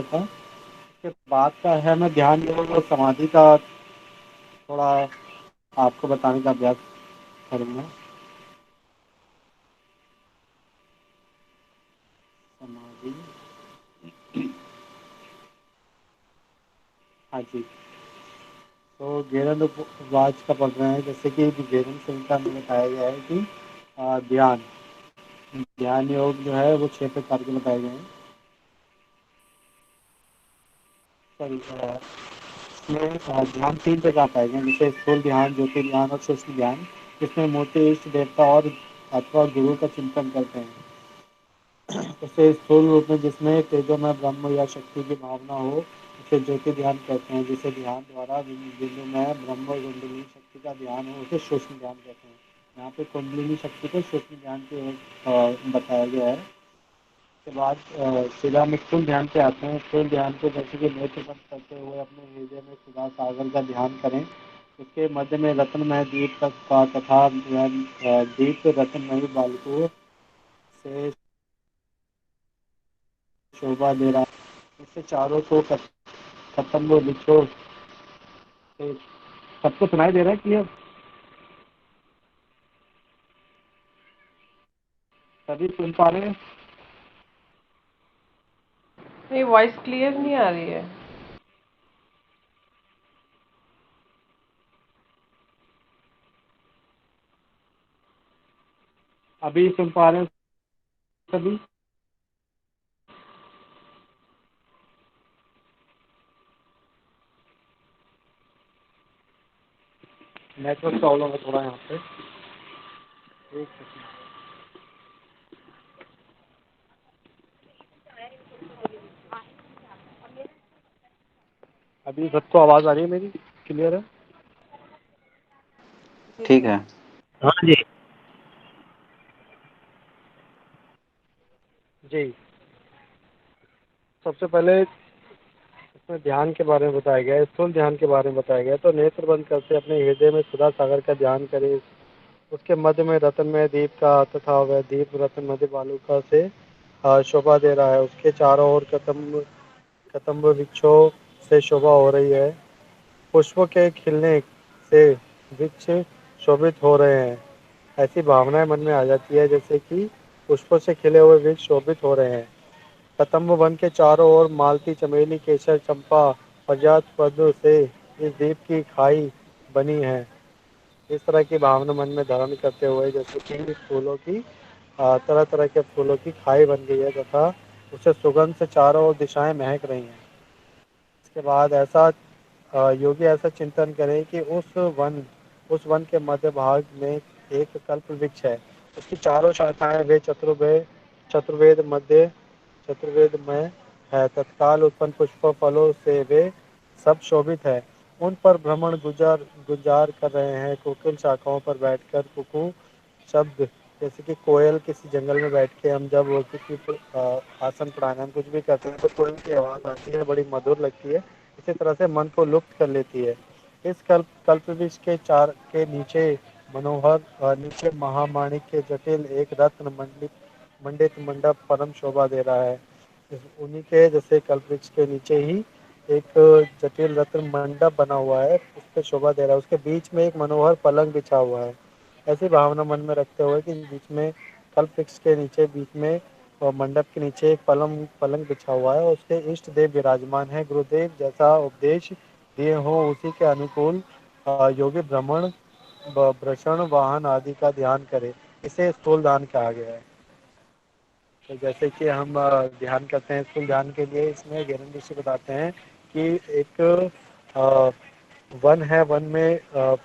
था। उसके बाद का है मैं ध्यान योग और समाधि का थोड़ा आपको बताने का अभ्यास करूँगा। समाधि। हाँ जी। तो गेरंद उपवाच का पढ़ रहे हैं, जैसे कि गेरंद संहिता में बताया गया है कि ध्यान ध्यान योग जो है वो 6 प्रकार के बताए गए हैं। सॉरी, इसमें ध्यान 3 प्रकार पाए गए हैं, जैसे स्थूल ध्यान, ज्योति ध्यान और सूक्ष्म ध्यान। इसमें मूर्ति, इष्ट देवता और अथवा गुरु का चिंतन करते हैं। जैसे स्थूल रूप में जिसमें तेजोमय ब्रह्म या शक्ति की भावना हो, उसे ज्योति ध्यान कहते हैं। जिसे ध्यान द्वारा बिंदु में ब्रह्म और कुंडलिनी शक्ति का ध्यान हो, उसे सूक्ष्म ध्यान कहते हैं। यहाँ पे कुंडलिनी शक्ति को सूक्ष्म ध्यान के बताया गया है। उसके बाद सीधा हम स्थूल ध्यान पे आते हैं। स्थूल ध्यान को जैसे कि नेत्र बंद करते हुए अपने हृदय में सुधा सागर का ध्यान करें। उसके मध्य में रत्नमय दीप तक का तथा दीप रत्नमयी बालकों से शोभा दे रहा है। इससे चारों को खत्म वो बिछो से सबको सुनाई दे रहा है क्लियर? सभी सुन पा रहे हैं? नहीं, वॉइस क्लियर नहीं आ रही है। अभी सुन पा रहे हैं सभी? नेटवर्क प्रॉब्लम है थोड़ा यहाँ पे। एक सेकंड। अभी सबको आवाज आ रही है मेरी? क्लियर है? ठीक है। हाँ जी। जी। सबसे पहले इसमें ध्यान के बारे में बताया गया है, स्थूल ध्यान के बारे में बताया गया है। तो नेत्र बंद करके अपने हृदय में सुधा सागर का ध्यान करें। उसके मध्य में रत्नमय दीप का तथा वह दीप रत्न मध्य बालुका से शोभा दे रहा है। उसके चारों ओर कदम्ब वृक्षों से शोभा हो रही है। पुष्पों के खिलने से वृक्ष शोभित हो रहे हैं। ऐसी भावनाएं मन में आ जाती है जैसे कि पुष्पों से खिले हुए वृक्ष शोभित हो रहे हैं। कदम्ब वन के चारों ओर मालती, चमेली, केसर, चंपा, पारिजात पद्म से इस द्वीप की खाई बनी है। इस तरह की भावना मन में धारण करते हुए जैसे कि फूलों की तरह तरह के फूलों की खाई बन गई है तथा उसे सुगंध से चारों ओर दिशाएं महक रही हैं। इसके बाद ऐसा योगी ऐसा चिंतन करें कि उस वन के मध्य भाग में एक कल्प वृक्ष है। उसकी चारों शाखाएं वे चतुर्वेद में है। तत्काल उत्पन्न पुष्प फलों से वे सब शोभित है। उन पर भ्रमण गुजार कर रहे हैं। कोकिल शाखाओं पर बैठकर कुकू शब्द, जैसे कि कोयल किसी जंगल में बैठ के हम जब वो किसी आसन प्राणायाम कुछ भी करते हैं तो कोयल की आवाज़ आती है, बड़ी मधुर लगती है। इसी तरह से मन को लुप्त कर लेती है। इस कल्प वृक्ष के चार के नीचे मनोहर नीचे महामाणिक के जटिल एक रत्न मंडित मंडप परम शोभा दे रहा है। उन्हीं के जैसे कल्प वृक्ष के नीचे ही एक जटिल रत्न मंडप बना हुआ है, उस पर शोभा दे रहा है। उसके बीच में एक मनोहर पलंग बिछा हुआ है। ऐसी भावना मन में रखते हुए कि बीच में कल्प वृक्ष के नीचे बीच में और मंडप के नीचे एक पलंग बिछा हुआ है और उसके इष्ट देव विराजमान है। गुरुदेव जैसा उपदेश दिए हो उसी के अनुकूल योगी भ्रमण भ्रषण वाहन आदि का ध्यान करे। इसे स्थूल ध्यान कहा गया है। तो जैसे कि हम ध्यान करते हैं स्थूल ध्यान के लिए, इसमें ज्ञान ऋषि बताते हैं कि एक अ, वन है, वन में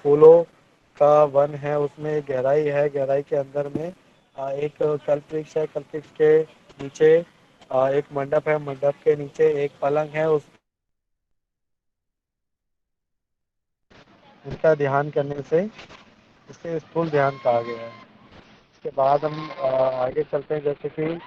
फूलों का वन है, उसमें गहराई है, गहराई के अंदर में एक कल्प वृक्ष है, कल्प वृक्ष के नीचे एक मंडप है, मंडप के नीचे एक पलंग है। उसका ध्यान करने से इसे स्थूल ध्यान कहा गया है। इसके बाद हम आगे चलते हैं, जैसे कि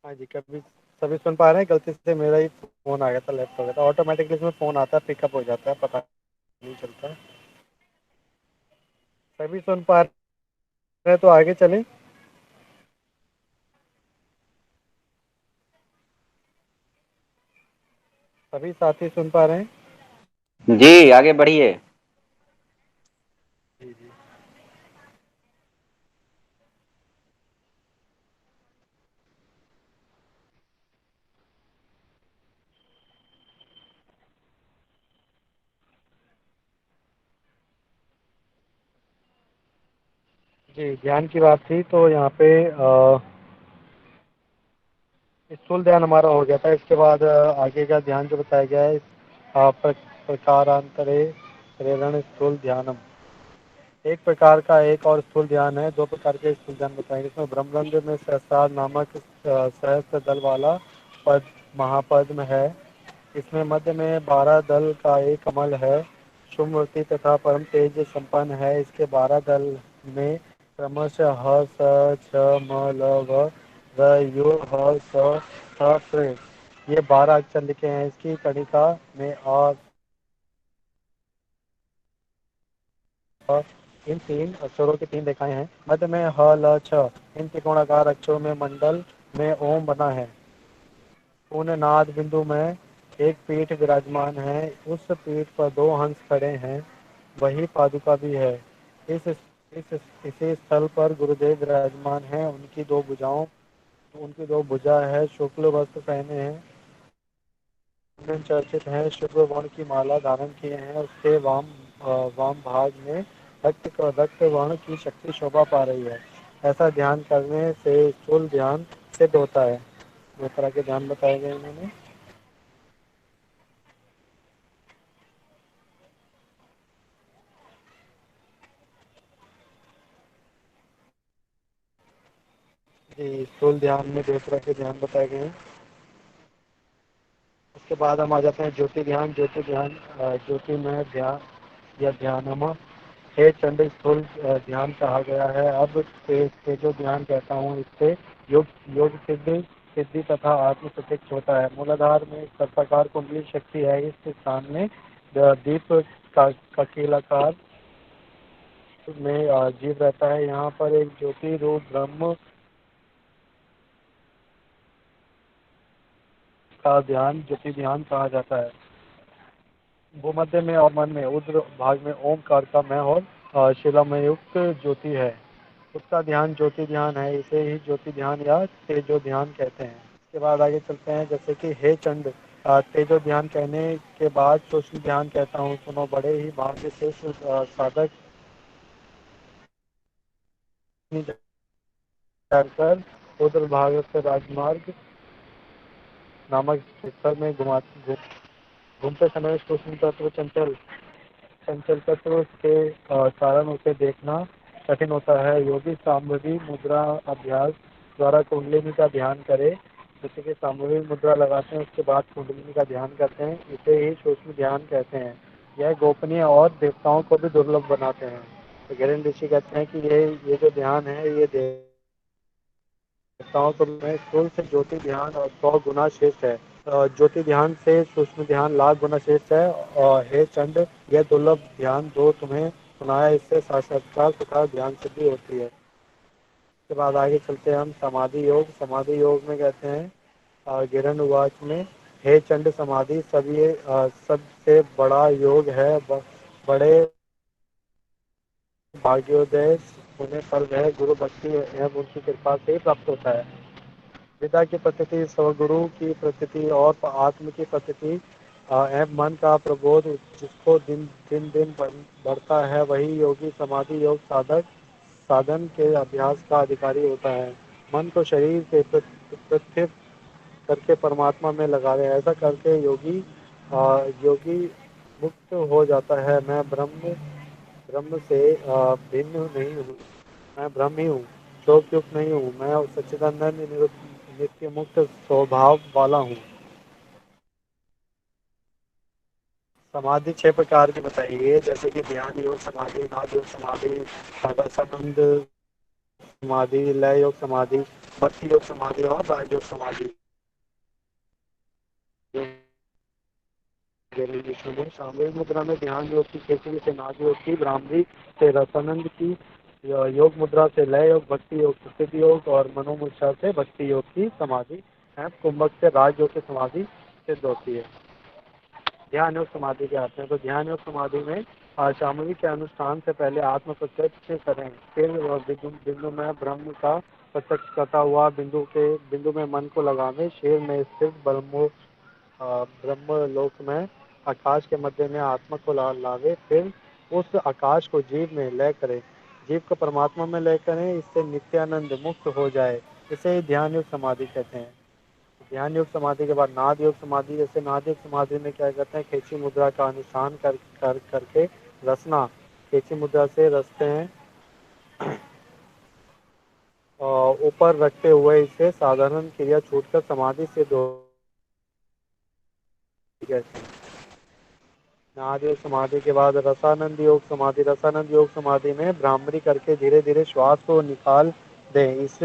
हाँ जी, कभी सभी सुन पा रहे हैं, गलती से मेरा ही फ़ोन आ गया था, लेफ्ट हो गया था, ऑटोमेटिकली इसमें फ़ोन आता है, पिकअप हो जाता है, पता नहीं चलता है। सभी सुन पा रहे हैं तो आगे चलें? सभी साथी सुन पा रहे हैं? जी, आगे बढ़िए। जी, जी। जी, ध्यान की बात थी तो यहाँ पे स्थूल ध्यान हमारा हो गया था, इसके बाद आगे का ध्यान जो बताया गया है, प्रकारांतरे प्रेरण स्थूल ध्यानम। एक प्रकार का एक और स्थूल ध्यान है, दो प्रकार के स्थूल ध्यान बताएंगे। इसमें ब्रह्मरंध्र में सहस्रार नामक सहस्त्र दल वाला पद महापद्म है। इसमें मध्य में 12 दल का एक कमल है, शुभमूर्ति तथा परम तेज संपन्न है। इसके 12 दल में क्रमशः ह स छ म ल व र यु ह स थ प्र ये 12 अक्षर लिखे हैं। इसकी कणिका में इन तीन अक्षरों की तीन रेखाएं हैं। मध्य में ह ल छ इन त्रिकोणाकार अक्षरों में मंडल में ओम बना है। पूर्ण नाद बिंदु में एक पीठ विराजमान है, उस पीठ पर दो हंस खड़े हैं, वही पादुका भी है। इसी स्थल पर गुरुदेव विराजमान हैं, उनकी दो भुजा है, शुक्ल वस्त्र पहने हैं, चर्चित हैं, शुक्ल वर्ण की माला धारण किए हैं, उसके वाम भाग में रक्त वर्ण की शक्ति शोभा पा रही है। ऐसा ध्यान करने से स्थूल ध्यान सिद्ध होता है। दो तरह के ध्यान बताए गए इन्होंने। जी, स्थूल ध्यान में दो तरह के ध्यान बताए गए हैं। उसके बाद हम आ जाते हैं ज्योति ध्यान। ज्योतिमय ध्यान या ध्यानम हे चंड स्थूल ध्यान कहा गया है। अब तेजो ध्यान कहता हूँ, इससे योग योग सिद्धि तथा आत्म प्रत्यक्ष होता है। मूलाधार में सर्पाकार कुंडली शक्ति है, इस स्थान में दीप का ककीलाकार में जीव रहता है। यहाँ पर एक ज्योति रूप ब्रह्म का ध्यान ज्योति ध्यान कहा जाता है। भूमध्य में और मन में उग्र भाग में ओमकार का मय और शिलामय युक्त ज्योति है, उसका ध्यान ज्योति ध्यान है। इसे ही ज्योति ध्यान या तेजो ध्यान कहते हैं। इसके बाद आगे चलते हैं, जैसे कि हे चंड। तेजो ध्यान कहने के बाद सूक्ष्म ध्यान कहता हूँ, सुनो। बड़े ही भाग्य से साधक कर उधर भाग से राजमार्ग नामक स्थल में घूमते समय सूक्ष्म तत्व चंचल तत्व के कारण उसे देखना कठिन होता है। योगी सामूहिक मुद्रा अभ्यास द्वारा कुंडलिनी का ध्यान करे। जैसे कि सामूहिक मुद्रा लगाते हैं, उसके बाद कुंडलिनी का ध्यान करते हैं, इसे ही सूक्ष्म ध्यान कहते हैं। यह गोपनीय और देवताओं को भी दुर्लभ बनाते हैं। तो गहरीन ऋषि कहते हैं कि ये जो ध्यान है, ये देवताओं को में स्थूल से ज्योति ध्यान और 100 गुना श्रेष्ठ है। ज्योति ध्यान से सूक्ष्म ध्यान लाख गुना श्रेष्ठ है। और हे चंड, यह दुर्लभ ध्यान जो तुम्हें सुनाया, इससे साक्षात्कार तथा ध्यान सिद्धि होती है। इसके बाद आगे चलते हैं हम समाधि योग। समाधि योग में कहते हैं गिरन उवाच में, हे चंड, समाधि सबसे बड़ा योग है। बड़े भाग्योदय होने पर वह गुरु भक्ति एवं उनकी कृपा से ही प्राप्त होता है। पिता की प्रकृति, स्वगुरु की प्रकृति और आत्म की प्रकृति एवं मन का प्रबोध जिसको दिन दिन दिन बढ़ता है, वही योगी समाधि योग साधन के अभ्यास का अधिकारी होता है। मन को शरीर से पृथक करके परमात्मा में लगा दे। ऐसा करके योगी मुक्त हो जाता है। मैं ब्रह्म से भिन्न नहीं हूँ, मैं ब्रह्म ही हूँ, शोक युक्त नहीं हूँ, मैं सच्चिदानंद नित्य मुक्त स्वभाव वाला हूँ। समाधि 6 प्रकार की बताई गई है, जैसे कि ध्यान योग समाधि, नाद योग समाधि, संबंध समाधि, लय योग समाधि, भक्ति योग समाधि और राजयोग समाधि। सामूहिक मुद्रा में ध्यान योग की, खेचरी से नाग योग की, ब्राह्मणी से रसानंद की, योग मुद्रा से लय योग, भक्ति योग से सिद्ध योग और मनोमुद्रा से भक्ति योग की समाधि है। कुंभक से राज योग की समाधि सिद्ध होती है। ध्यान योग समाधि के आते हैं। तो ध्यान योग समाधि में सामूहिक के अनुष्ठान से पहले आत्म प्रत्यक्ष करें, फिर बिंदु में ब्रह्म का प्रत्यक्ष करता हुआ बिंदु में मन को लगावे, शेर में स्थित ब्रह्म लोक में आकाश के मध्य में आत्मा को लावे, फिर उस आकाश को जीव में लय करे, जीव को परमात्मा में लय करें, इससे नित्यानंद मुक्त हो जाए। इसे ध्यान योग समाधि कहते हैं। ध्यान योग समाधि के बाद नाद योग समाधि। जैसे नाद योग समाधि में क्या करते हैं, खेची मुद्रा का अनुष्ठान करके रसना, खेची मुद्रा से रसते हैं और ऊपर रखते हुए इसे साधारण क्रिया छूटकर समाधि से दो नाद योग समाधि के बाद रसानंद योग समाधि। रसानंद योग समाधि में ब्राह्मणी करके धीरे धीरे श्वास को निकाल दें। इस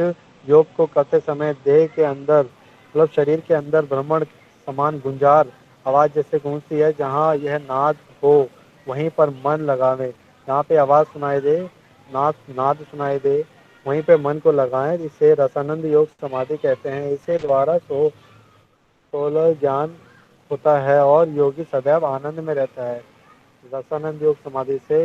योग को करते समय देह के अंदर मतलब शरीर के अंदर भ्रमण समान गुंजार आवाज जैसे गूंजती है, जहाँ यह नाद हो वहीं पर मन लगावे, जहाँ पे आवाज सुनाई दे, नाद सुनाई दे, वहीं पे मन को लगाएं। इसे रसानंद योग समाधि कहते हैं। इसे द्वारा सोलह ज्ञान होता है और योगी सदैव आनंद में रहता है। रसानंद योग समाधि से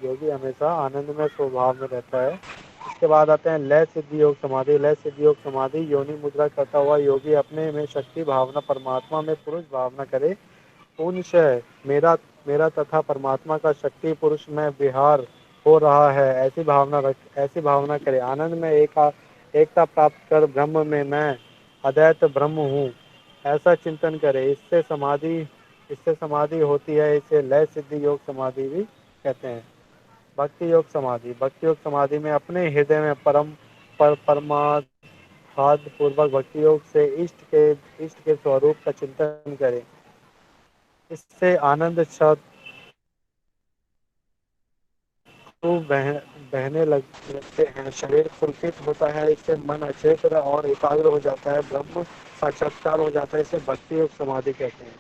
योगी हमेशा आनंद में स्वभाव में रहता है। इसके बाद आते हैं लय सिद्धि योग समाधि। लय सिद्धि योग समाधि योनि मुद्रा करता हुआ योगी अपने में शक्ति भावना परमात्मा में पुरुष भावना करे, पुण्य मेरा मेरा तथा परमात्मा का शक्ति पुरुष में विहार हो रहा है, ऐसी भावना करे। आनंद में एकता प्राप्त कर ब्रह्म में मैं अद्वैत ब्रह्म हूँ, ऐसा चिंतन करे। इससे समाधि होती है। इसे लय सिद्धि योग समाधि भी कहते हैं। भक्ति योग समाधि। भक्ति योग समाधि में अपने हृदय में परमात्म पूर्वक भक्ति योग से इष्ट के स्वरूप का चिंतन करें। इससे आनंद बहने लगते हैं, शरीर पुलकित होता है, इससे मन अचेत और एकाग्र हो जाता है, ब्रह्म साक्षात्कार हो जाता है। इसे भक्ति योग समाधि कहते हैं।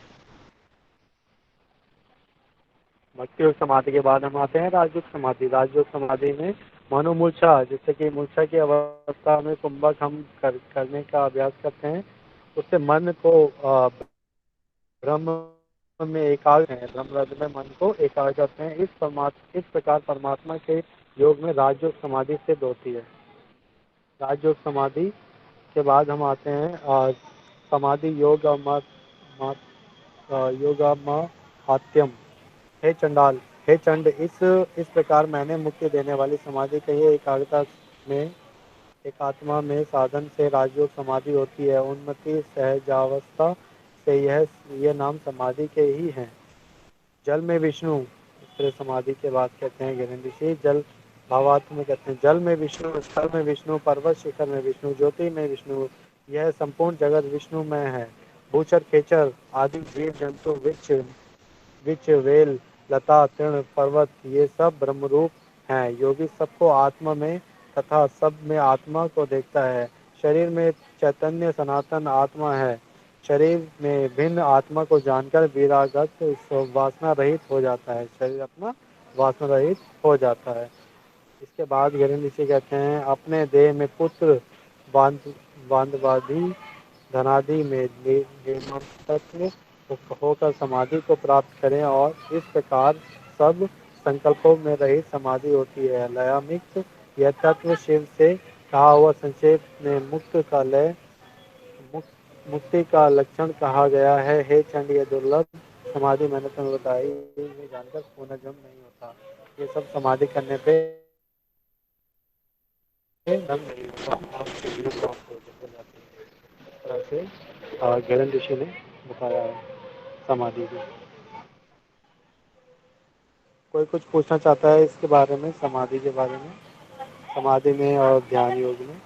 भक्ति योग समाधि के बाद हम आते हैं राजयोग समाधि। राजयोग समाधि में मनोमूर्छा, जैसे कि मूर्छा की अवस्था में कुंभक हम करने का अभ्यास करते हैं, उससे मन को ब्रह्म में एकाग्र है, ब्रह्म रज में मन को एकाग्र करते हैं। इस प्रकार परमात्मा के योग में राजयोग समाधि सिद्ध होती है। राजयोग समाधि के बाद हम आते हैं समाधि योगा हात्यम। हे चंडाल, हे चंड, इस प्रकार मैंने मुक्ति देने वाली समाधि कही है। एकाग्रता में एकात्मा में साधन से राजयोग समाधि होती है। उन्नति सहजावस्था से यह नाम समाधि के ही हैं। जल में विष्णु, इस तरह समाधि के बाद कहते हैं गिरिंद ऋषि, जल भावात्म में कहते हैं जल में विष्णु, स्थल में विष्णु, पर्वत शिखर में विष्णु, ज्योति में विष्णु, यह संपूर्ण जगत विष्णु में है। भूचर खेचर आदि जीव जंतु वृक्ष वेल लता तृण पर्वत ये सब ब्रह्मरूप हैं। योगी सबको आत्मा में तथा सब में आत्मा को देखता है। शरीर में चैतन्य सनातन आत्मा है। शरीर में भिन्न आत्मा को जानकर विरागत वासना रहित हो जाता है। शरीर अपना वासना रहित हो जाता है। इसके बाद गिरिंद ऋषि कहते हैं अपने देह में पुत्र बांधवादी धनादि में तत्व होकर समाधि को प्राप्त करें और इस प्रकार सब संकल्पों में रहित समाधि होती है। लयामिक्त यह तत्व शिव से कहा हुआ संक्षेप में मुक्ति का लक्षण कहा गया है। हे चंड, यह दुर्लभ समाधि मैंने तुम्हें बताई, ये जानकर पुनर्जन्म नहीं होता। ये सब समाधि करने पे जन्म नहीं होता, आप शरीर प्राप्त हो जाते हैं। इस तरह से गिरिंद ऋषि ने बताया है समाधि की। कोई कुछ पूछना चाहता है इसके बारे में, समाधि के बारे में, समाधि में और ध्यान योग में?